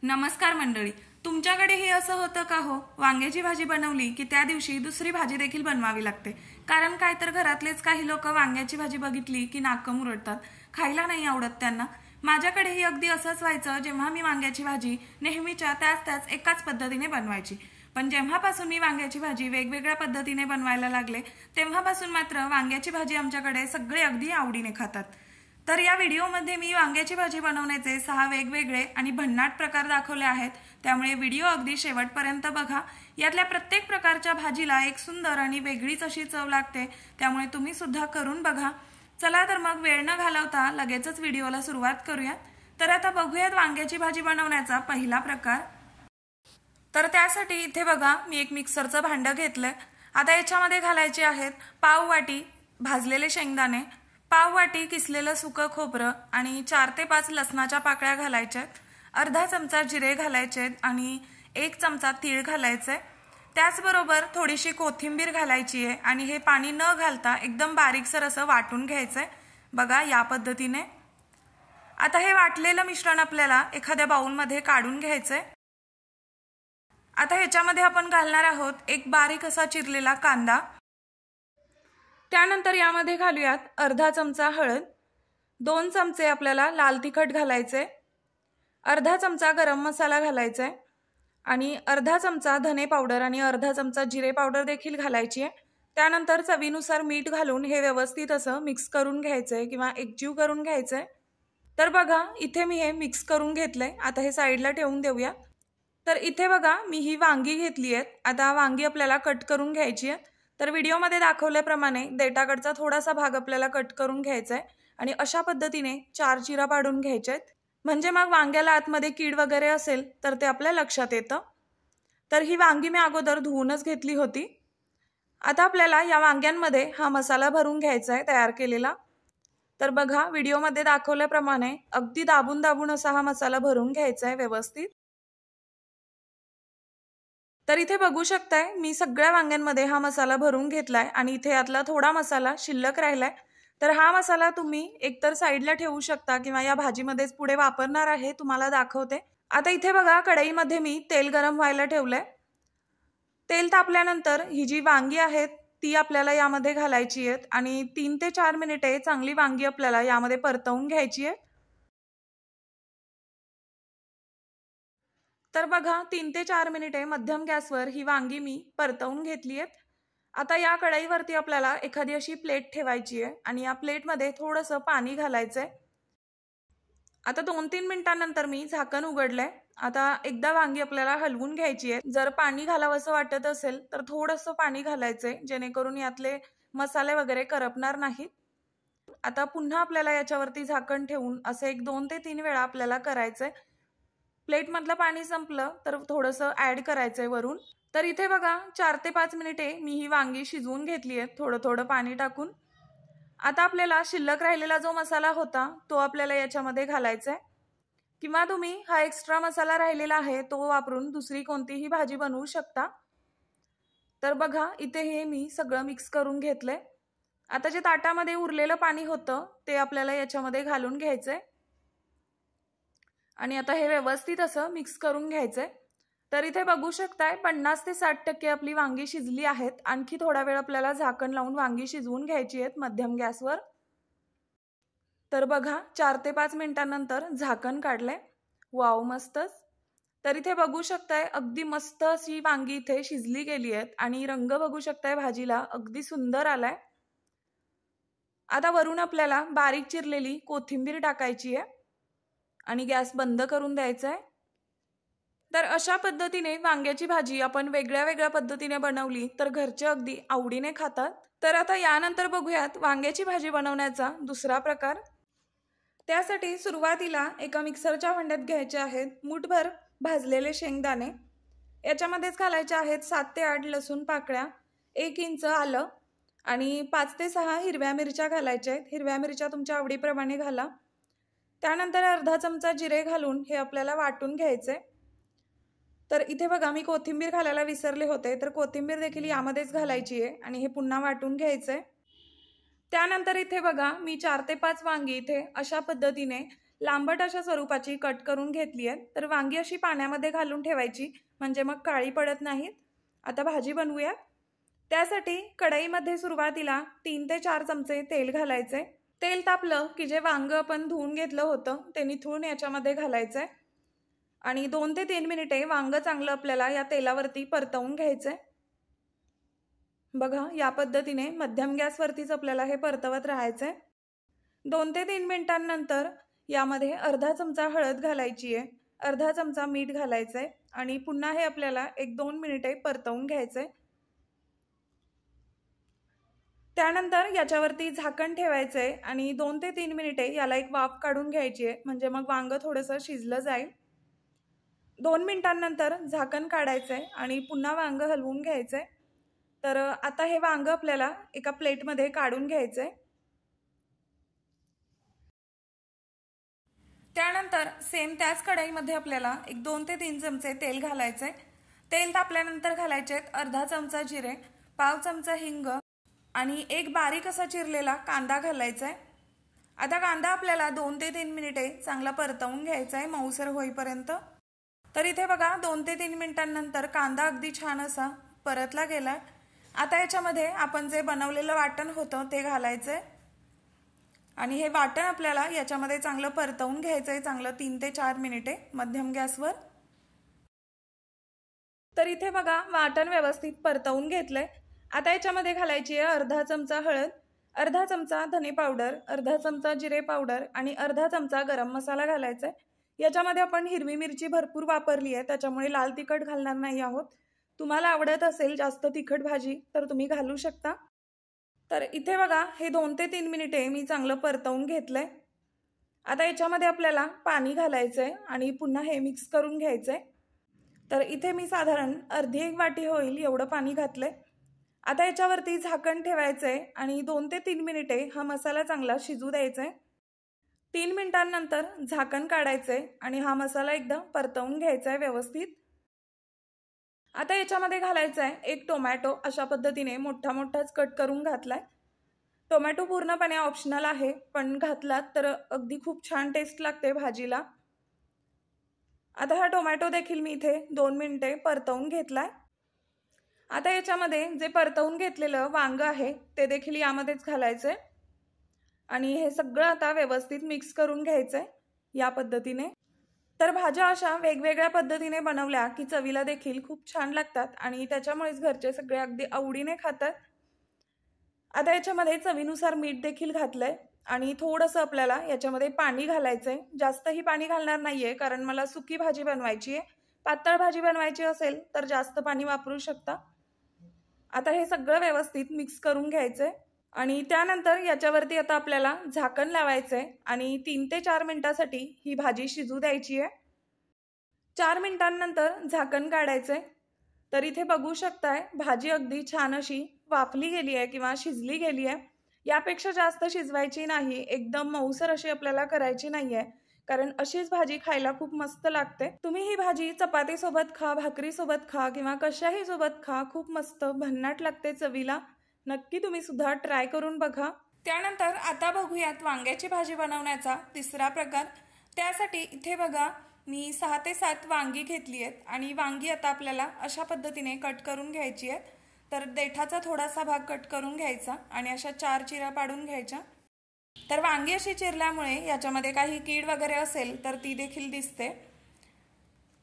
नमस्कार मंडळी, तुमच्याकडेही असं होतं का हो? वांग्याची भाजी बनवली की त्या दिवशी दुसरी भाजी देखील बनवावी लागते. कारण काय तर घरातलेच काही लोक वांग्याची भाजी बघितली की नाक मुरडतात, खायला नाही आवडत त्यांना. माझ्याकडेही अगदी असंच व्हायचं जेव्हा मी वांग्याची भाजी नेहमीच्या त्याच एकाच पद्धतीने बनवायची. पण जेव्हापासून मी वांग्याची भाजी वेगवेगळ्या पद्धतीने बनवायला लागले तेव्हापासून मात्र वांग्याची भाजी आमच्याकडे सगळे अगदी आवडीने खातात. तर या व्हिडिओमध्ये मी वांग्याची भाजी बनवण्याचे 6 वेगवेगळे आणि भन्नाट प्रकार दाखवले आहेत. त्यामुळे व्हिडिओ अगदी शेवटपर्यंत बघा. यातल्या प्रत्येक प्रकारच्या भाजीला एक सुंदर आणि वेगळीच अशी चव लागते. त्यामुळे तुम्ही सुद्धा करून बघा. चला तर मग वेळ न घालवता लगेचच व्हिडिओला सुरुवात करूया. तर आता बघूयात वांग्याची भाजी बनवण्याचा पहिला प्रकार. तर त्यासाठी इथे बघा मी एक मिक्सरचं भांडं घेतलंय. आता याच्यामध्ये घालायचे आहेत पाव वाटी भाजलेले शेंगदाणे, पाव वाटी किसलेलं सुकं खोबरं आणि 4 ते 5 लसणाच्या पाकळ्या घालायच्या, अर्धा चमचा जिरे घालायचे आणि 1 चमचा तीळ घालायचे. त्याचबरोबर थोडीशी कोथिंबीर घालायची आहे आणि हे पाणी न घालता एकदम बारीकसर असं वाटून घ्यायचंय. बघा या पद्धतीने. आता हे वाटलेलं मिश्रण आपल्याला एखाद्या बाउलमध्ये काढून घ्यायचंय. आता ह्याच्यामध्ये आपण घालणार आहोत एक बारीक असा चिरलेला कांदा. त्यानंतर यामध्ये घालूयात अर्धा चमचा हळद, 2 चमचे आपल्याला लाल तिखट घालायचे, अर्धा चमचा गरम मसाला घालायचा आणि अर्धा चमचा धने पावडर आणि अर्धा चमचा जिरे पावडर देखील घालायची आहे. त्यानंतर चवीनुसार मीठ घालून हे व्यवस्थित असं मिक्स करून घ्यायचंय किंवा एकजीव करून घ्यायचंय. तर बघा इथे मी हे मिक्स करून घेतलंय. आता हे साईडला ठेवून देऊया. तर इथे बघा मी ही वांगी घेतली आहेत. आता वांगी आपल्याला कट करून घ्यायची आहे. तर व्हिडिओमध्ये दाखवल्याप्रमाणे देठाकडचा थोडासा भाग आपल्याला कट करून घ्यायचा आहे आणि अशा पद्धतीने 4 चिरा पाडून घ्यायचे आहेत. म्हणजे मग वांग्याला आतमध्ये कीड वगैरे असेल तर ते आपल्या लक्षात येतं. तर ही वांगी मी अगोदर धुवूनच घेतली होती. आता आपल्याला या वांग्यांमध्ये हा मसाला भरून घ्यायचा आहे तयार केलेला. तर बघा व्हिडिओमध्ये दाखवल्याप्रमाणे अगदी दाबून दाबून असा हा मसाला भरून घ्यायचा आहे व्यवस्थित. तर इथे बघू शकताय मी सगळ्या वांग्यांमध्ये हा मसाला भरून घेतलाय आणि इथे यातला थोडा मसाला शिल्लक राहिलाय. तर हा मसाला तुम्ही एकतर साईडला ठेवू शकता किंवा या भाजीमध्येच पुढे वापरणार आहे तुम्हाला दाखवते. आता इथे बघा कढईमध्ये मी तेल गरम व्हायला ठेवलंय. तेल तापल्यानंतर ही जी वांगी आहेत ती आपल्याला यामध्ये घालायची आहेत आणि 3 ते 4 मिनिटे चांगली वांगी आपल्याला यामध्ये परतवून घ्यायची आहे. तर बघा 3 ते 4 मिनिटे मध्यम गॅसवर ही वांगी मी परतवून घेतली आहेत. आता या कढईवरती आपल्याला एखादी अशी प्लेट ठेवायची आहे आणि या प्लेटमध्ये थोडंसं पाणी घालायचंय. आता 2-3 मिनिटांनंतर मी झाकण उघडलंय. आता एकदा वांगी आपल्याला हलवून घ्यायची आहे. जर पाणी घालावंसं वाटत असेल तर थोडंसं पाणी घालायचंय जेणेकरून यातले मसाले वगैरे करपणार नाहीत. आता पुन्हा आपल्याला याच्यावरती झाकण ठेवून असं एक 2 ते 3 वेळा आपल्याला करायचंय. प्लेटमधलं पाणी संपलं तर थोडंसं ऍड करायचंय वरून. तर इथे बघा 4 ते 5 मिनिटे मी ही वांगी शिजवून घेतली आहेत थोडं थोडं पाणी टाकून. आता आपल्याला शिल्लक राहिलेला जो मसाला होता तो आपल्याला याच्यामध्ये घालायचा आहे किंवा तुम्ही हा एक्स्ट्रा मसाला राहिलेला आहे तो वापरून दुसरी कोणतीही भाजी बनवू शकता. तर बघा इथे हे मी सगळं मिक्स करून घेतलंय. आता जे ताटामध्ये उरलेलं पाणी होतं ते आपल्याला याच्यामध्ये घालून घ्यायचंय आणि आता हे व्यवस्थित असं मिक्स करून घ्यायचंय. तर इथे बघू शकताय 50 ते 60% आपली वांगी शिजली आहेत. आणखी थोडा वेळ आपल्याला झाकण लावून वांगी शिजवून घ्यायची आहेत मध्यम गॅसवर. तर बघा 4 ते 5 मिनिटांनंतर झाकण काढलंय. वाव मस्तच. तर इथे बघू शकताय अगदी मस्त अशी वांगी इथे शिजली गेली आहेत आणि रंग बघू शकताय भाजीला अगदी सुंदर आलाय. आता वरून आपल्याला बारीक चिरलेली कोथिंबीर टाकायची आहे आणि गॅस बंद करून द्यायचा आहे. तर अशा पद्धतीने वांग्याची भाजी आपण वेगळ्या वेगळ्या पद्धतीने बनवली तर घरचे अगदी आवडीने खातात. तर आता यानंतर बघूयात वांग्याची भाजी बनवण्याचा दुसरा प्रकार. त्यासाठी सुरुवातीला एका मिक्सरच्या भांड्यात घ्यायचे आहेत मुठभर भाजलेले शेंगदाणे. याच्यामध्येच घालायचे आहेत 7 ते 8 लसूण पाकळ्या, 1 इंच आलं आणि 5 ते 6 हिरव्या मिरच्या घालायच्या आहेत. हिरव्या मिरच्या तुमच्या आवडीप्रमाणे घाला. त्यानंतर अर्धा चमचा जिरे घालून हे आपल्याला वाटून घ्यायचे. तर इथे बघा मी कोथिंबीर घालायला विसरले होते तर कोथिंबीर देखील यामध्येच घालायची आहे आणि हे पुन्हा वाटून घ्यायचंय. त्यानंतर इथे बघा मी 4 ते 5 वांगी इथे अशा पद्धतीने लांबट अशा स्वरूपाची कट करून घेतली आहे। तर वांगी अशी पाण्यामध्ये घालून ठेवायची, म्हणजे मग काळी पडत नाहीत। आता भाजी बनवूया। त्यासाठी कढईमध्ये सुरुवातीला 3 ते 4 चमचे तेल घालायचे। तेल तापलं की जे वांग आपण धुवून घेतलं होतं ते निथळून याच्यामध्ये घालायचंय आणि 2 ते 3 मिनिटे वांग चांगलं आपल्याला या तेलावरती परतवून घ्यायचंय। बघा, या पद्धतीने मध्यम गॅसवरतीच आपल्याला हे परतवत राहायचंय। 2 ते 3 मिनिटांनंतर यामध्ये अर्धा चमचा हळद घालायची आहे, अर्धा चमचा मीठ घालायचंय आणि पुन्हा हे आपल्याला 1-2 मिनिटे परतवून घ्यायचंय। त्यानंतर याच्यावरती झाकण ठेवायचंय आणि 2 ते 3 मिनिटे याला एक वाफ काढून घ्यायची आहे, म्हणजे मग वांग थोडंसं शिजलं जाईल। 2 मिनिटांनंतर झाकण काढायचंय आणि पुन्हा वांग हलवून घ्यायचंय। तर आता हे वांग आपल्याला एका प्लेटमध्ये काढून घ्यायचंय। त्यानंतर सेम त्याच कढईमध्ये आपल्याला 2 ते 3 चमचे तेल घालायचंय। तेल तापल्यानंतर घालायचे अर्धा चमचा जिरे, पाव चमचा हिंग आणि एक बारीक असा चिरलेला कांदा घालायचा। आता कांदा आपल्याला 2 ते 3 मिनिटे चांगला परतवून घ्यायचा आहे, मऊसर होईपर्यंत। तर इथे बघा 2 ते 3 मिनिटांनंतर कांदा अगदी छान असा परतला गेलाय। आता याच्यामध्ये आपण जे बनवलेलं वाटण होतं ते घालायचंय आणि हे वाटण आपल्याला याच्यामध्ये चांगलं परतवून घ्यायचंय, चांगलं 3 ते 4 मिनिटे मध्यम गॅसवर। तर इथे बघा वाटण व्यवस्थित परतवून घेतलंय। आता याच्यामध्ये घालायची आहे अर्धा चमचा हळद, अर्धा चमचा धने पावडर, अर्धा चमचा जिरे पावडर आणि अर्धा चमचा गरम मसाला घालायचा आहे। याच्यामध्ये आपण हिरवी मिरची भरपूर वापरली आहे, त्याच्यामुळे लाल तिखट घालणार नाही आहोत। तुम्हाला आवडत असेल जास्त तिखट भाजी तर तुम्ही घालू शकता। तर इथे बघा हे 2 ते 3 मिनिटे मी चांगलं परतवून घेतलंय। आता याच्यामध्ये आपल्याला पाणी घालायचंय आणि पुन्हा हे मिक्स करून घ्यायचंय। तर इथे मी साधारण अर्धी एक वाटी होईल एवढं पाणी घातलंय। आता याच्यावरती झाकण ठेवायचंय आणि 2 ते 3 मिनिटे हा मसाला चांगला शिजू द्यायचाय। 3 मिनिटांनंतर झाकण काढायचंय आणि हा मसाला एकदा परतवून घ्यायचा आहे व्यवस्थित। आता याच्यामध्ये घालायचा आहे एक टोमॅटो, अशा पद्धतीने मोठा मोठाच कट करून घातलाय। टोमॅटो पूर्णपणे ऑप्शनल आहे, पण घातलात तर अगदी खूप छान टेस्ट लागते भाजीला। आता हा टोमॅटो देखील मी इथे 2 मिनिटे परतवून घेतलाय। आता याच्यामध्ये जे परतवून घेतलेलं वांग आहे ते देखील यामध्येच घालायचंय आणि हे सगळं आता व्यवस्थित मिक्स करून घ्यायचंय या पद्धतीने। तर भाज्या अशा वेगवेगळ्या पद्धतीने बनवल्या की चवीला देखील खूप छान लागतात आणि त्याच्यामुळेच घरचे सगळे अगदी आवडीने खातात। आता याच्यामध्ये चवीनुसार मीठ देखील घातलंय आणि थोडंसं आपल्याला याच्यामध्ये पाणी घालायचंय। जास्तही पाणी घालणार नाहीये, कारण मला सुकी भाजी बनवायची आहे। पातळ भाजी बनवायची असेल तर जास्त पाणी वापरू शकता। आता हे सगळं व्यवस्थित मिक्स करून घ्यायचंय आणि त्यानंतर याच्यावरती आता आपल्याला झाकण लावायचंय आणि 3 ते 4 मिनिटांसाठी ही भाजी शिजू द्यायची आहे। 4 मिनिटांनंतर झाकण काढायचंय। तर इथे बघू शकताय भाजी अगदी छान अशी वाफली गेली आहे किंवा शिजली गेली आहे। यापेक्षा जास्त शिजवायची नाही, एकदम मऊसर अशी आपल्याला करायची नाहीये, कारण अशीच भाजी खायला खूप मस्त लागते। तुम्ही ही भाजी चपाती सोबत खा, भाकरी सोबत खा किंवा कशाही सोबत खा, खूप मस्त भन्नाट लागते चवीला। नक्की तुम्ही सुद्धा ट्राय करून बघा। त्यानंतर आता बघूयात वांग्याची भाजी बनवण्याचा तिसरा प्रकार। त्यासाठी इथे बघा मी 6 ते 7 वांगी घेतली आहेत आणि वांगी आता आपल्याला अशा पद्धतीने कट करून घ्यायची आहेत। तर देठाचा थोडासा भाग कट करून घ्यायचा आणि अशा 4 चिऱ्या पाडून घ्यायच्या। तर वांगी अशी चिरल्यामुळे याच्यामध्ये काही कीड वगैरे असेल तर ती देखील दिसते।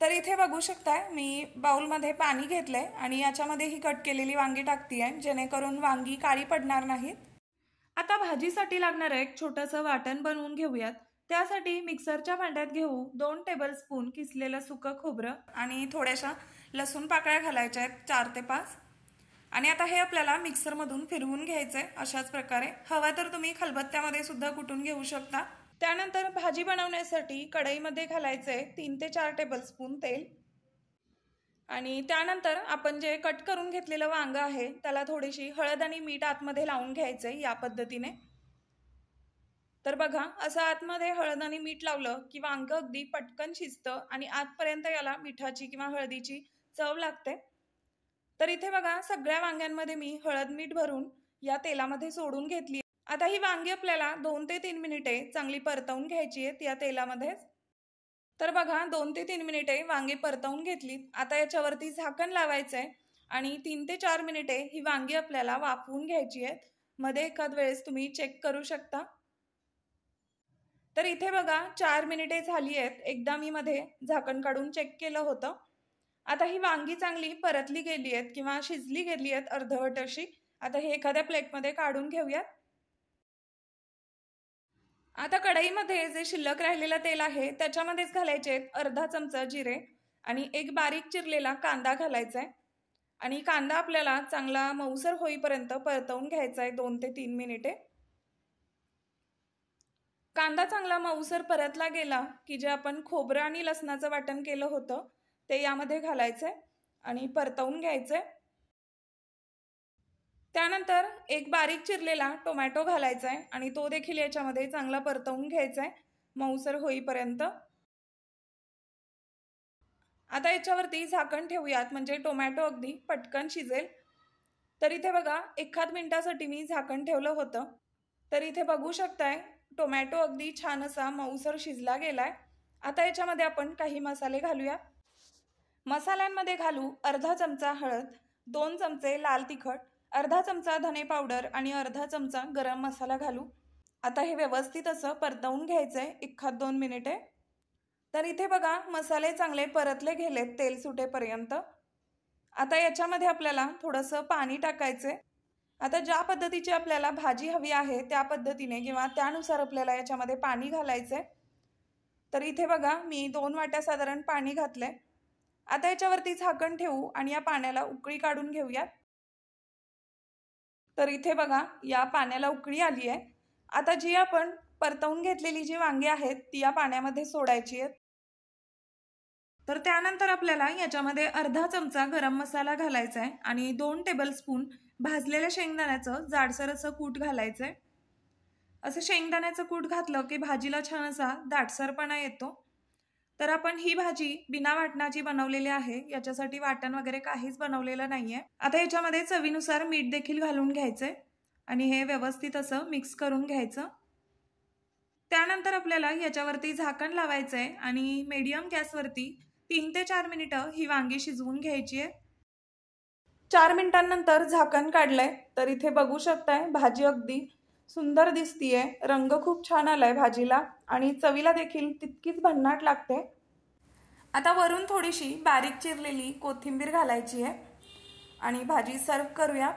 तर इथे बघू शकताय मी बाउलमध्ये पाणी घेतलंय आणि याच्यामध्ये ही कट केलेली वांगी टाकतीये, जेणेकरून वांगी काळी पडणार नाहीत। आता भाजीसाठी लागणारं एक छोटंसं वाटण बनवून घेऊयात। त्यासाठी मिक्सरच्या भांड्यात घेऊ 2 टेबलस्पून किसलेलं सुकं खोबरं आणि थोड्याशा लसूण पाकळ्या घालायच्या आहेत 4 ते 5 आणि आता हे आपल्याला मिक्सरमधून फिरवून घ्यायचंय अशाच प्रकारे। हवा तर तुम्ही खलबत्त्यामध्ये सुद्धा कुटून घेऊ शकता। त्यानंतर भाजी बनवण्यासाठी कढईमध्ये घालायचंय 3 ते 4 टेबलस्पून तेल आणि त्यानंतर आपण जे कट करून घेतलेलं वांग आहे त्याला थोडीशी हळद आणि मीठ आतमध्ये लावून घ्यायचंय या पद्धतीने। तर बघा असं आतमध्ये हळद आणि मीठ लावलं की वांग अगदी पटकन शिजतं आणि आतपर्यंत याला मिठाची किंवा हळदीची चव लागते। तर इथे बघा सगळ्या वांग्यांमध्ये मी हळद मीठ भरून या तेलामध्ये सोडून घेतली आता ही वांगी आपल्याला 2 ते 3 मिनिटे चांगली परतवून घ्यायची आहेत या तेलामध्येच। तर बघा 2 ते 3 मिनिटे वांगी परतवून घेतली। आता याच्यावरती झाकण लावायचं आहे आणि 3 ते 4 मिनिटे ही वांगी आपल्याला वाफवून घ्यायची आहेत। मध्ये एखाद वेळेस तुम्ही चेक करू शकता। तर इथे बघा 4 मिनिटे झाली आहेत। एकदा मी मध्ये झाकण काढून चेक केलं होतं। आता ही वांगी चांगली परतली गेली आहेत किंवा शिजली गेली आहेत अर्धवट अशी। आता हे एखाद्या प्लेटमध्ये काढून घेऊयात। आता कढईमध्ये जे शिल्लक राहिलेलं तेल आहे त्याच्यामध्येच घालायचे आहेत अर्धा चमचा जिरे आणि एक बारीक चिरलेला कांदा घालायचा आहे आणि कांदा आपल्याला चांगला मऊसर होईपर्यंत परतवून घ्यायचा आहे 2 ते 3 मिनिटे। कांदा चांगला मऊसर परतला गेला की जे आपण खोबरं आणि लसणाचं वाटण केलं होतं ते यामध्ये घालायचंय आणि परतवून घ्यायचंय। त्यानंतर एक बारीक चिरलेला टोमॅटो घालायचा आहे आणि तो देखील याच्यामध्ये चांगला परतवून घ्यायचा आहे मऊसर होईपर्यंत। आता याच्यावरती झाकण ठेवूयात म्हणजे टोमॅटो अगदी पटकन शिजेल। तर इथे बघा 1 मिनिटासाठी मी झाकण ठेवलं होतं। तर इथे बघू शकताय टोमॅटो अगदी छान असा मऊसर शिजला गेलाय। आता याच्यामध्ये आपण काही मसाले घालूया। मसाल्यांमध्ये घालू अर्धा चमचा हळद, 2 चमचे लाल तिखट, अर्धा चमचा धने पावडर आणि अर्धा चमचा गरम मसाला घालू। आता हे व्यवस्थित असं परतवून घ्यायचंय 1-2 मिनिटे। तर इथे बघा मसाले चांगले परतले गेलेत तेल सुटेपर्यंत। आता याच्यामध्ये आपल्याला थोडंसं पाणी टाकायचंय। आता ज्या पद्धतीची आपल्याला भाजी हवी आहे त्या पद्धतीने किंवा त्यानुसार आपल्याला याच्यामध्ये पाणी घालायचंय। तर इथे बघा मी 2 वाट्या साधारण पाणी घातलंय। आता याच्यावरती झाकण ठेवू आणि या पाण्याला उकळी काढून घेऊयात। तर इथे बघा या पाण्याला उकळी आली आहे। आता जी आपण परतवून घेतलेली जी वांगी आहेत ती या पाण्यामध्ये सोडायची आहेत। तर त्यानंतर आपल्याला याच्यामध्ये अर्धा चमचा गरम मसाला घालायचा आहे आणि 2 टेबलस्पून भाजलेल्या शेंगदाण्याचं जाडसर असं कूट घालायचंय। असं शेंगदाण्याचं कूट घातलं की भाजीला छान असा दाटसरपणा येतो। तर आपण ही भाजी बिना वाटणाची बनवलेली आहे, याच्यासाठी वाटण वगैरे काहीच बनवलेलं नाहीये। आता याच्यामध्ये चवीनुसार मीठ देखील घालून घ्यायचंय आणि हे व्यवस्थित असं मिक्स करून घ्यायचं। त्यानंतर आपल्याला याच्यावरती झाकण लावायचंय आणि मीडियम गॅसवरती 3 ते 4 मिनिटं ही वांगी शिजवून घ्यायची आहे। 4 मिनिटांनंतर झाकण काढलंय तर इथे बघू शकताय भाजी अगदी सुंदर दिसतीये। रंग खूप छान आलाय भाजीला आणि चवीला देखील तितकीच भन्नाट लागते। आता वरून थोडीशी बारीक चिरलेली कोथिंबीर घालायची आहे आणि भाजी सर्व करूया।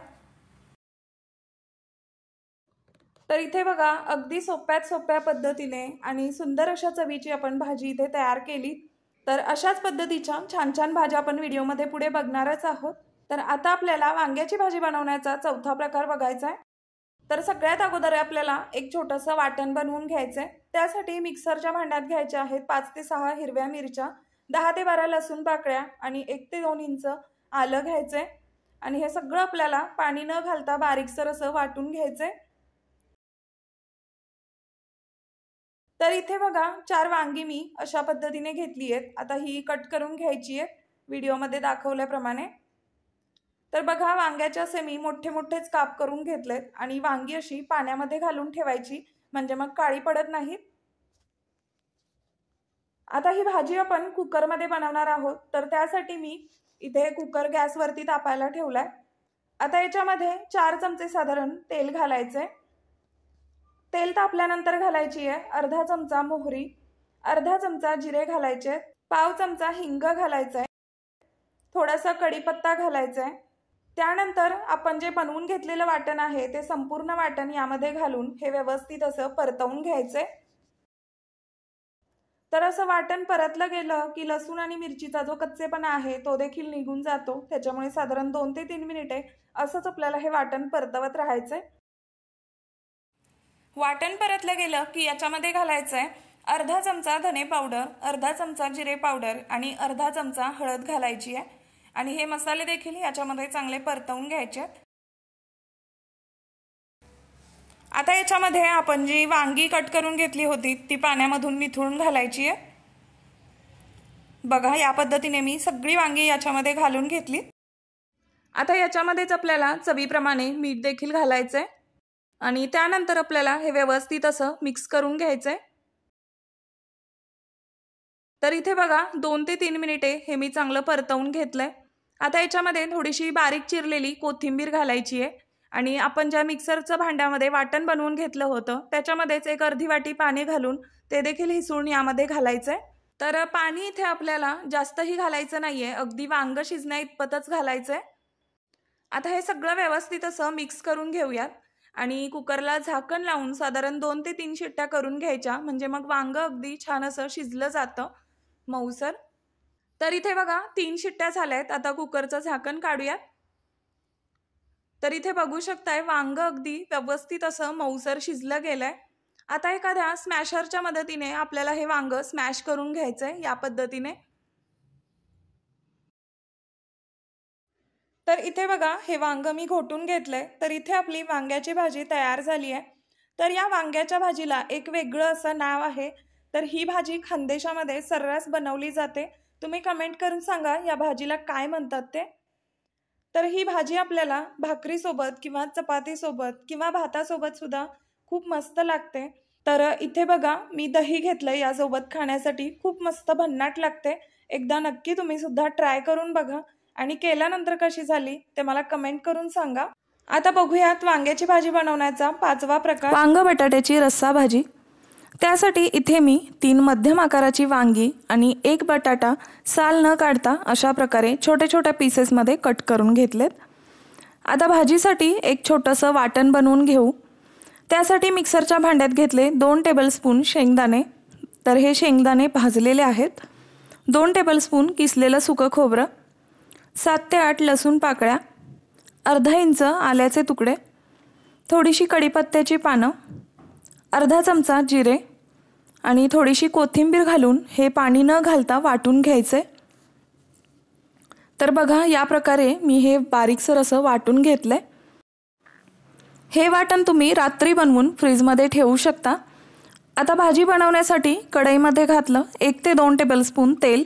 तर इथे बघा अगदी सोप्यात सोप्या पद्धतीने आणि सुंदर अशा चवीची आपण भाजी इथे तयार केली। तर अशाच पद्धतीच्या छान छान भाज्या आपण व्हिडिओमध्ये पुढे बघणारच आहोत। तर आता आपल्याला वांग्याची भाजी बनवण्याचा चौथा प्रकार बघायचा आहे। तर सगळ्यात अगोदर आपल्याला एक छोटंसं वाटण बनवून घ्यायचंय। त्यासाठी मिक्सरच्या भांड्यात घ्यायच्या आहेत 5 ते 6 हिरव्या मिरच्या, 10 ते 12 लसूण पाकळ्या आणि 1 ते 2 इंच आलं घ्यायचंय आणि हे सगळं आपल्याला पाणी न घालता बारीकसर असं वाटून घ्यायचंय। तर इथे बघा 4 वांगी मी अशा पद्धतीने घेतली आहेत। आता ही कट करून घ्यायची आहेत व्हिडिओमध्ये दाखवल्याप्रमाणे। तर बघा वांग्याचे असे मी मोठे मोठेच काप करून घेतलेत आणि वांगी अशी पाण्यामध्ये घालून ठेवायची म्हणजे मग काळी पडत नाहीत। आता ही भाजी आपण कुकरमध्ये बनवणार आहोत तर त्यासाठी मी इथे कुकर गॅसवरती तापायला ठेवलाय। आता याच्यामध्ये 4 चमचे साधारण तेल घालायचंय। तेल तापल्यानंतर घालायची आहे अर्धा चमचा मोहरी, अर्धा चमचा जिरे घालायचे, पाव चमचा हिंग घालायचा, थोडासा कढीपत्ता घालायचा। त्यानंतर आपण जे बनवून घेतलेलं वाटण आहे ते संपूर्ण वाटण यामध्ये घालून हे व्यवस्थित असं परतवून घ्यायचंय। तर असं वाटण परतलं गेलं की लसूण आणि मिरचीचा जो कच्चेपणा आहे तो देखील निघून जातो। त्याच्यामुळे साधारण 2 ते 3 मिनिटे असंच आपल्याला हे वाटण परतवत राहायचंय। वाटण परतलं गेलं की याच्यामध्ये घालायचंय अर्धा चमचा धने पावडर, अर्धा चमचा जिरे पावडर आणि अर्धा चमचा हळद घालायची आहे आणि हे मसाले देखील याच्यामध्ये चांगले परतवून घ्यायचे आहेत। आता याच्यामध्ये आपण जी वांगी कट करून घेतली होती ती पाण्यामधून निथळून घालायची आहे। बघा या पद्धतीने मी सगळी वांगी याच्यामध्ये घालून घेतली। आता याच्यामध्येच आपल्याला चवीप्रमाणे मीठ देखील घालायचंय। आणि त्यानंतर आपल्याला हे व्यवस्थित असं मिक्स करून घ्यायचंय। तर इथे बघा 2 ते 3 मिनिटे हे मी चांगलं परतवून घेतलंय। आता याच्यामध्ये थोडीशी बारीक चिरलेली कोथिंबीर घालायची आहे आणि आपण ज्या मिक्सरच्या भांड्यामध्ये वाटण बनवून घेतलं होतं त्याच्यामध्येच एक अर्धी वाटी पाणी घालून ते देखील हिसळून यामध्ये घालायचंय। तर पाणी इथे आपल्याला जास्तही घालायचं नाहीये, अगदी वांग शिजण्या इतपतच घालायचंय। आता हे सगळं व्यवस्थित असं मिक्स करून घेऊयात आणि कुकरला झाकण लावून साधारण 2 ते 3 शिट्ट्या करून घ्यायच्या, म्हणजे मग वांग अगदी छान असं शिजलं जातं मऊसर। तर इथे बघा 3 शिट्ट्या झाल्यात। आता कुकरचं झाकण काढूयात। तर इथे बघू शकताय वांग अगदी व्यवस्थित असं मऊसर शिजलं गेलंय। आता एखाद्या स्मॅशरच्या मदतीने आपल्याला हे वांग स्मॅश करून घ्यायचंय या पद्धतीने। तर इथे बघा हे वांग मी घोटून घेतलंय। तर इथे आपली वांग्याची भाजी तयार झाली आहे। तर या वांग्याच्या भाजीला एक वेगळं असं नाव आहे। तर ही भाजी खानदेशामध्ये सर्रास बनवली जाते। तुम्ही कमेंट करून सांगा या भाजीला काय म्हणतात ते। तर ही भाजी आपल्याला भाकरीसोबत किंवा चपातीसोबत किंवा भातासोबत सुद्धा खूप मस्त लागते। तर इथे बघा मी दही घेतलंय यासोबत खाण्यासाठी, खूप मस्त भन्नाट लागते। एकदा नक्की तुम्ही सुद्धा ट्राय करून बघा आणि केल्यानंतर कशी झाली ते मला कमेंट करून सांगा। आता बघूयात वांग्याची भाजी बनवण्याचा 5वा प्रकार, वांग बटाट्याची रस्सा भाजी। त्यासाठी इथे मी 3 मध्यम आकाराची वांगी आणि 1 बटाटा साल न काढता अशा प्रकारे छोटे छोटे पीसेसमध्ये कट करून घेतलेत। आता भाजीसाठी एक छोटंसं वाटण बनवून घेऊ। त्यासाठी मिक्सरच्या भांड्यात घेतले 2 टेबलस्पून शेंगदाणे। तर हे शेंगदाणे भाजलेले आहेत। 2 टेबलस्पून किसलेलं सुकं खोबरं, 7 ते 8 लसूण पाकळ्या, अर्धा इंच आल्याचे तुकडे, थोडीशी कढीपत्त्याची पानं, अर्धा चमचा जिरे आणि थोडीशी कोथिंबीर घालून हे पाणी न घालता वाटून घ्यायचे। तर बघा या प्रकारे मी हे बारीकसर असं वाटून घेतलंय। हे वाटण तुम्ही रात्री बनवून फ्रीजमध्ये ठेवू शकता। आता भाजी बनवण्यासाठी कढईमध्ये घातलं 1 ते 2 टेबलस्पून तेल।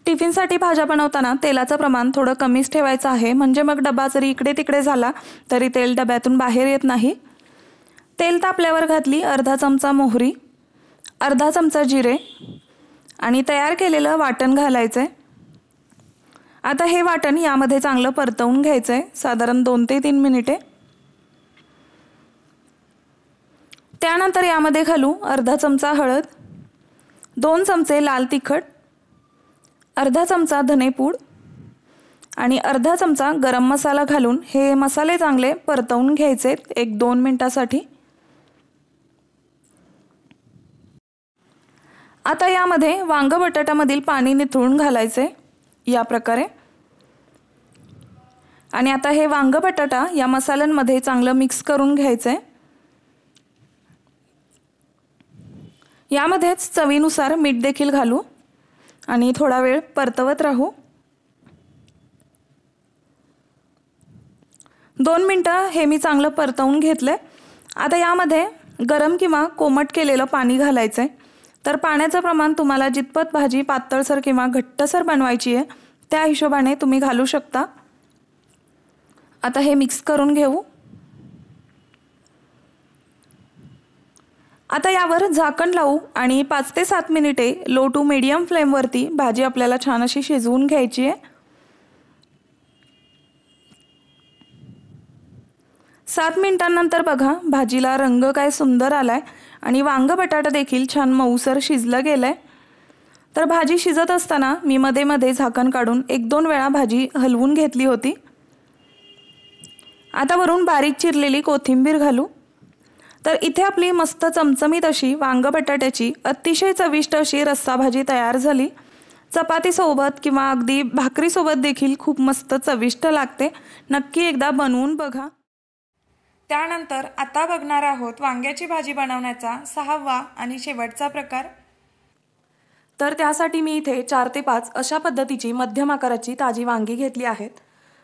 टिफिनसाठी भाज्या बनवताना तेलाचं प्रमाण थोडं कमीच ठेवायचं आहे, म्हणजे मग डबा जरी इकडे तिकडे झाला तरी तेल डब्यातून बाहेर येत नाही। तेल तापल्यावर घातली अर्धा चमचा मोहरी, अर्धा चमचा जिरे आणि तयार केलेलं वाटण घालायचंय। आता हे वाटण यामध्ये चांगलं परतवून घ्यायचंय साधारण 2 ते 3 मिनिटे। त्यानंतर यामध्ये घालू अर्धा चमचा हळद, 2 चमचे लाल तिखट, अर्धा चमचा धनेपूड आणि अर्धा चमचा गरम मसाला घालून हे मसाले चांगले परतवून घ्यायचे 1-2 मिनिटांसाठी। आता यामध्ये वांग बटाट्यामधील पाणी निथळून घालायचे या प्रकारे आणि आता हे वांग बटाटा या मसाल्यांमध्ये चांगलं मिक्स करून घ्यायचे। यामध्येच चवीनुसार मीठ देखील घालू आणि थोडा वेळ परतवत राहू। 2 मिनिटं हे मी चांगलं परतवून घेतले। आता यामध्ये गरम किंवा कोमट केलेलं पाणी घालायचंय। तर पाण्याचं प्रमाण तुम्हाला जितपत भाजी पातळसर किंवा घट्टसर बनवायची आहे त्या हिशोबाने तुम्ही घालू शकता। आता हे मिक्स करून घेऊ। आता यावर झाकण लावू आणि 5 ते 7 मिनिटे लो टू मीडियम फ्लेमवरती भाजी आपल्याला छान अशी शिजवून घ्यायची आहे। 7 मिनिटांनंतर बघा भाजीला रंग काय सुंदर आलाय आणि वांग बटाटा देखील छान मऊसर शिजलं गेलंय। तर भाजी शिजत असताना मी मध्ये मध्ये झाकण काढून 1-2 वेळा भाजी हलवून घेतली होती। आता वरून बारीक चिरलेली कोथिंबीर घालू। तर इथे आपली मस्त चमचमीत अशी वांग बटाट्याची अतिशय चविष्ट अशी रस्सा भाजी तयार झाली। चपातीसोबत किंवा अगदी भाकरीसोबत देखील खूप मस्त चविष्ट लागते। नक्की एकदा बनवून बघा। त्यानंतर आता बघणार आहोत वांग्याची भाजी बनवण्याचा 6वा आणि शेवटचा प्रकार। तर त्यासाठी मी इथे 4 ते 5 अशा पद्धतीची मध्यम आकाराची ताजी वांगी घेतली आहेत।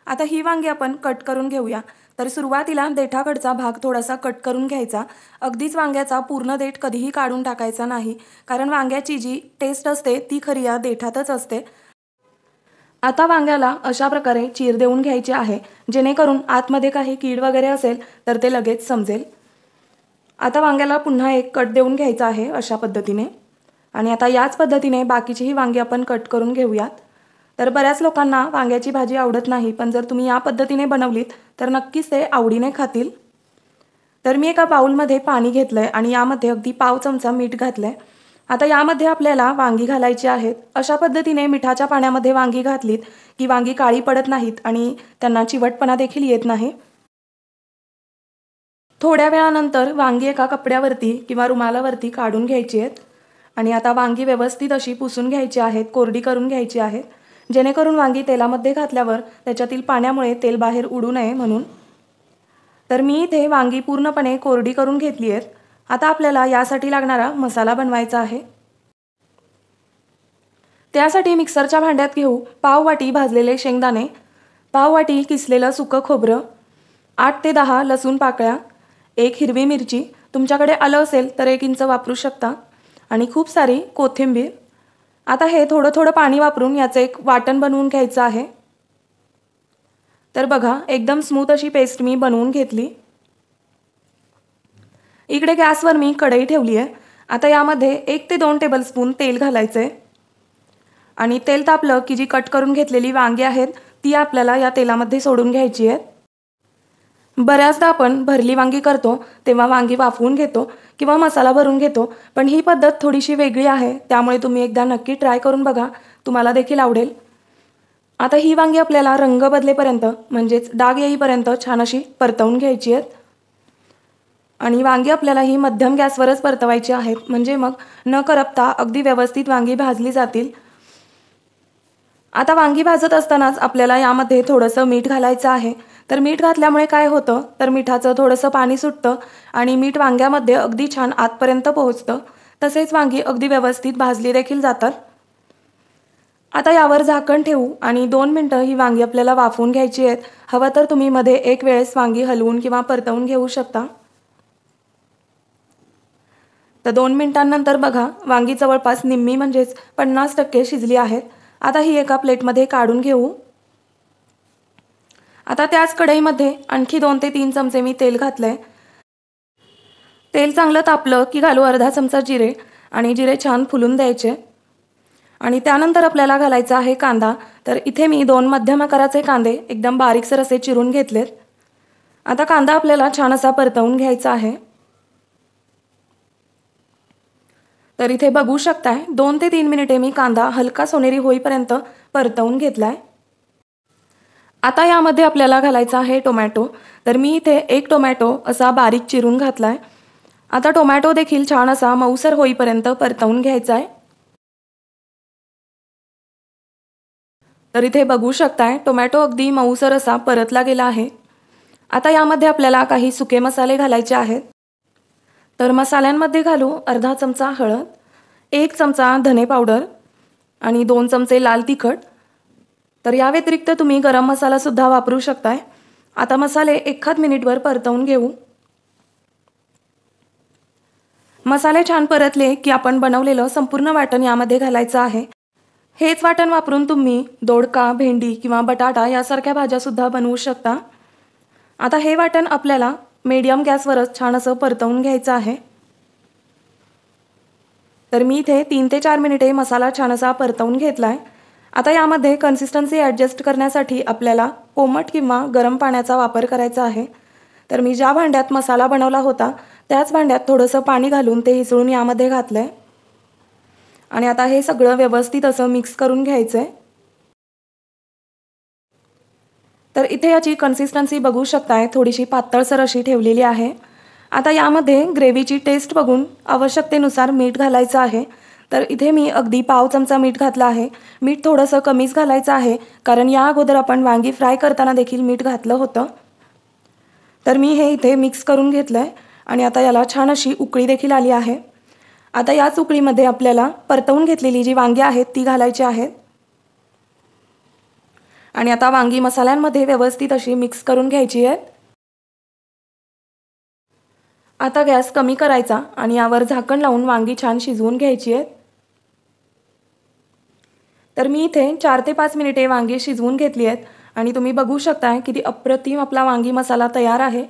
आता ही वांगी आपण कट करून घेऊया। तर सुरुवातीला देठाकडचा भाग थोडासा कट करून घ्यायचा। अगदीच वांग्याचा पूर्ण देठ कधीही काढून टाकायचा नाही, कारण वांग्याची जी टेस्ट असते ती खरी या देठातच असते। आता वांग्याला अशा प्रकारे चीर देऊन घ्यायची आहे, जेणेकरून आतमध्ये काही कीड वगैरे असेल तर ते लगेच समजेल। आता वांग्याला पुन्हा एक कट देऊन घ्यायचा आहे अशा पद्धतीने. आणि आता याच पद्धतीने बाकीचीही वांगी आपण कट करून घेऊयात. तर बऱ्याच लोकांना वांग्याची भाजी आवडत नाही, पण जर तुम्ही या पद्धतीने बनवलीत तर नक्कीच ते आवडीने खातील. तर मी एका बाउलमध्ये पाणी घेतलंय आणि यामध्ये अगदी पाव चमचा मीठ घातलंय. आता यामध्ये आपल्याला वांगी घालायची आहेत. अशा पद्धतीने मिठाच्या पाण्यामध्ये वांगी घातलीत की वांगी काळी पडत नाहीत आणि त्यांना चिवटपणा देखील येत नाही. थोड्या वेळानंतर वांगी एका कपड्यावरती किंवा रुमालावरती काढून घ्यायची आहेत. आणि आता वांगी व्यवस्थित अशी पुसून घ्यायची आहेत, कोरडी करून घ्यायची आहेत, जेणेकरून वांगी तेलामध्ये घातल्यावर त्याच्यातील पाण्यामुळे तेल बाहेर उडू नये म्हणून. तर मी इथे वांगी पूर्णपणे कोरडी करून घेतली आहेत. आता आपल्याला यासाठी लागणारा मसाला बनवायचा आहे. त्यासाठी मिक्सरच्या भांड्यात घेऊ पाव वाटी भाजलेले शेंगदाणे, पाव वाटी किसलेलं सुकं खोबरं, 8 ते 10 लसूण पाकळ्या, 1 हिरवी मिरची, तुमच्याकडे आलं असेल तर 1 इंच वापरू शकता, आणि खूप सारी कोथिंबीर. आता हे थोडं थोडं पाणी वापरून याचं एक वाटण बनवून घ्यायचं आहे. तर बघा, एकदम स्मूथ अशी पेस्ट मी बनवून घेतली. इकडे गॅसवर मी कढई ठेवली आहे. आता यामध्ये 1 ते 2 टेबलस्पून तेल घालायचं आहे. आणि तेल तापलं की जी कट करून घेतलेली वांगी आहेत ती आपल्याला या तेलामध्ये सोडून घ्यायची आहेत. बऱ्याचदा आपण भरली वांगी करतो तेव्हा वांगी वाफवून घेतो किंवा मसाला भरून घेतो, पण ही पद्धत थोडीशी वेगळी आहे, त्यामुळे तुम्ही एकदा नक्की ट्राय करून बघा, तुम्हाला देखील आवडेल. आता ही वांगी आपल्याला रंग बदलेपर्यंत म्हणजेच डाग येईपर्यंत छान अशी परतवून घ्यायची आहेत. आणि वांगी आपल्याला ही मध्यम गॅसवरच परतवायची आहेत, म्हणजे मग न करपता अगदी व्यवस्थित वांगी भाजली जातील. आता वांगी भाजत असतानाच आपल्याला यामध्ये थोडंसं मीठ घालायचं आहे. तर मीठ घातल्यामुळे काय होतं तर मिठाचं थोडंसं पाणी सुटतं आणि मीठ वांग्यामध्ये अगदी छान आतपर्यंत पोहोचतं. तसेच वांगी अगदी व्यवस्थित भाजली देखील जातात. आता यावर झाकण ठेवू आणि 2 मिनिटं ही वांगी आपल्याला वाफवून घ्यायची आहेत. हवं तर तुम्ही मध्ये एक वेळेस वांगी हलवून किंवा परतवून घेऊ शकता. तर 2 मिनिटांनंतर बघा, वांगी जवळपास निम्मी म्हणजेच 50% शिजली आहेत. आता ही एका प्लेटमध्ये काढून घेऊ. आता त्याच कढईमध्ये आणखी 2 ते 3 चमचे मी तेल घातलंय. तेल चांगलं तापलं की घालू अर्धा चमचा जिरे, आणि जिरे छान फुलून द्यायचे. आणि त्यानंतर आपल्याला घालायचा आहे कांदा. तर इथे मी 2 मध्यम आकाराचे कांदे एकदम बारीकसर असे चिरून घेतलेत. आता कांदा आपल्याला छान असा परतवून घ्यायचा आहे. तर इथे बघू शकताय 2 ते 3 मिनिटे मी कांदा हलका सोनेरी होईपर्यंत परतवून घेतलाय. आता यामध्ये आपल्याला घालायचा आहे टोमॅटो. तर मी इथे 1 टोमॅटो असा बारीक चिरून घातलाय. आता टोमॅटो देखील छान असा मऊसर होईपर्यंत परतवून घ्यायचा आहे. तर इथे बघू शकताय टोमॅटो अगदी मऊसर असा परतला गेला आहे. आता यामध्ये आपल्याला काही सुके मसाले घालायचे आहेत. तर मसाल्यांमध्ये घालू अर्धा चमचा हळद, 1 चमचा धने पावडर आणि 2 चमचे लाल तिखट. तर या व्यतिरिक्त तुम्ही गरम मसाला सुद्धा वापरू शकताय. आता मसाले 1 मिनिटभर परतवून घेऊ. मसाले छान परतले की आपण बनवलेलं संपूर्ण वाटण यामध्ये घालायचं आहे. हेच वाटण वापरून तुम्ही दोडका, भेंडी किंवा बटाटा यासारख्या भाज्या सुद्धा बनवू शकता. आता हे वाटण आपल्याला मीडियम गॅसवरच छान असं परतवून घ्यायचं आहे. तर मी इथे 3 ते 4 मिनिटे मसाला छान असा परतवून घेतलाय. आता यामध्ये कन्सिस्टन्सी ॲडजस्ट करण्यासाठी आपल्याला कोमट किंवा गरम पाण्याचा वापर करायचा आहे. तर मी ज्या भांड्यात मसाला बनवला होता त्याच भांड्यात थोडंसं पाणी घालून ते हिसळून यामध्ये घातलंय. आणि आता हे सगळं व्यवस्थित असं मिक्स करून घ्यायचंय. तर इथे याची कन्सिस्टन्सी बघू शकताय, थोडीशी पातळसर अशी ठेवलेली आहे. आता यामध्ये ग्रेव्हीची टेस्ट बघून आवश्यकतेनुसार मीठ घालायचं आहे. तर इथे मी अगदी पाव चमचा मीठ घातलं आहे. मीठ थोडंसं कमीच घालायचं आहे, कारण या अगोदर आपण वांगी फ्राय करताना देखील मीठ घातलं होतं. तर मी हे इथे मिक्स करून घेतलंय आणि आता याला छान अशी उकळी देखील आली आहे. आता याच उकळीमध्ये आपल्याला परतवून घेतलेली जी वांगी आहेत ती घालायची आहेत. आणि आता वांगी मसाल्यांमध्ये व्यवस्थित अशी मिक्स करून घ्यायची आहेत. आता गॅस कमी करायचा आणि यावर झाकण लावून वांगी छान शिजवून घ्यायची आहेत. तर मी इथे 4 ते 5 मिनिटे वांगी शिजवून घेतली आहेत आणि तुम्ही बघू शकताय किती अप्रतिम आपला वांगी मसाला तयार आहे.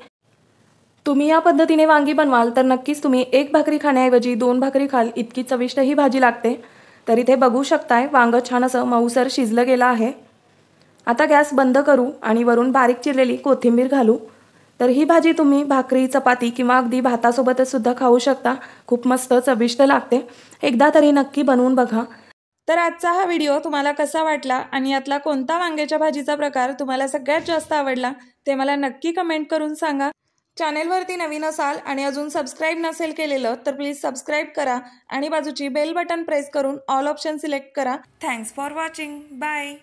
तुम्ही या पद्धतीने वांगी बनवाल तर नक्कीच तुम्ही एक भाकरी खाण्याऐवजी 2 भाकरी खाल, इतकी चविष्ट ही भाजी लागते। तर इथे बघू शकताय वांग छान असं मऊसर शिजलं गेलं आहे। आता गॅस बंद करू आणि वरून बारीक चिरलेली कोथिंबीर घालू। तर ही भाजी तुम्ही भाकरी, चपाती किंवा अगदी भातासोबतच सुद्धा खाऊ शकता। खूप मस्त चविष्ट लागते। एकदा तरी नक्की बनवून बघा। तर आजचा हा व्हिडिओ तुम्हाला कसा वाटला आणि यातला कोणता वांग्याच्या भाजीचा प्रकार तुम्हाला सगळ्यात जास्त आवडला ते मला नक्की कमेंट करून सांगा। चॅनेलवरती नवीन असाल आणि अजून सबस्क्राईब नसेल केलेलं तर प्लीज सबस्क्राईब करा आणि बाजूची बेल बटन प्रेस करून ऑल ऑप्शन सिलेक्ट करा। Thanks for watching. बाय।